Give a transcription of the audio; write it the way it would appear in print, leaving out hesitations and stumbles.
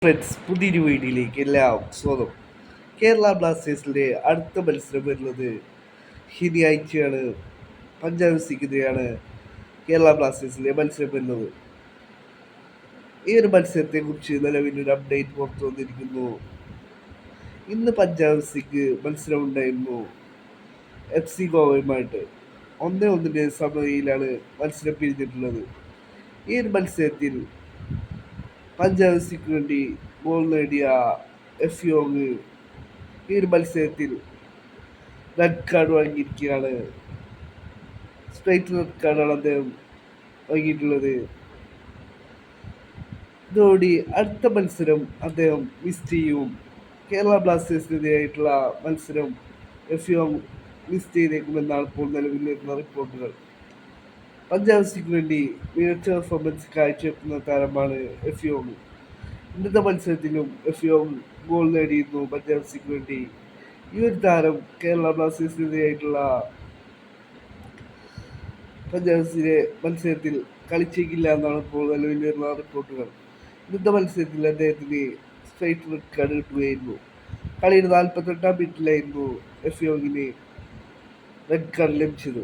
Friends, പുതിയൊരു വീഡിയോയിലേക്ക് എല്ലാം സ്വാഗതം. കേരള ബ്ലാസ്റ്റേഴ്സിന്റെ അടുത്ത മത്സരം വരുന്നത് ശനിയാഴ്ചയാണ്. പഞ്ചാബ് സിക്കെതിരെയാണ് കേരള ബ്ലാസ്റ്റേഴ്സിന്റെ മത്സരം വരുന്നത്. ഈ ഒരു മത്സരത്തെ കുറിച്ച് നിലവിലൊരു അപ്ഡേറ്റ് പുറത്തു വന്നിരിക്കുന്നു. ഇന്ന് പഞ്ചാബ് സിക്ക് മത്സരം ഉണ്ടായിരുന്നു FC ഗോവയുമായിട്ട്. 1-1 സമനിലയിലാണ് മത്സരം പിരിഞ്ഞിട്ടുള്ളത്. ഈ ഒരു മത്സരത്തിൽ പഞ്ചാബ് സിക്ക് വേണ്ടി ഗോൾ നേടിയ എഫ്യോങ് ഈ ഒരു മത്സരത്തിൽ റെഡ് കാർഡ് വാങ്ങിയിരിക്കുകയാണ്. സ്ട്രൈറ്റ് റെഡ് കാർഡാണ് അദ്ദേഹം വാങ്ങിയിട്ടുള്ളത്. ഇതോടെ അടുത്ത മത്സരം അദ്ദേഹം മിസ് ചെയ്യും. കേരള ബ്ലാസ്റ്റേഴ്സിനെതിരായിട്ടുള്ള മത്സരം എഫ്യോങ് മിസ് ചെയ്തേക്കുമെന്നാണ് ഇപ്പോൾ നിലവിൽ വരുന്ന റിപ്പോർട്ടുകൾ. പഞ്ചാബ് സിക്ക് വേണ്ടി മികച്ച പെർഫോമൻസ് കാഴ്ചവെക്കുന്ന താരമാണ് എഫ്യോങ്. ഇന്നത്തെ മത്സരത്തിലും എഫ്യോങ് ഗോൾ നേടിയിരുന്നു പഞ്ചാബ് സിക്ക് വേണ്ടി. ഈ ഒരു താരം കേരള ബ്ലാസ്റ്റേഴ്സിനെതിരായിട്ടുള്ള പഞ്ചാബിലെ മത്സരത്തിൽ കളിച്ചേക്കില്ല എന്നാണ് ഇപ്പോൾ നിലവിൽ വരുന്ന റിപ്പോർട്ടുകൾ. ഇന്നത്തെ മത്സരത്തിൽ അദ്ദേഹത്തിന് സ്ട്രൈറ്റ് റെഡ് കാർഡ് കിട്ടുകയായിരുന്നു. കളിയുടെ 48-ാം മിനിറ്റിലായിരുന്നു എഫ്യോങ്ങിന് റെഡ് കാർഡ് ലഭിച്ചത്.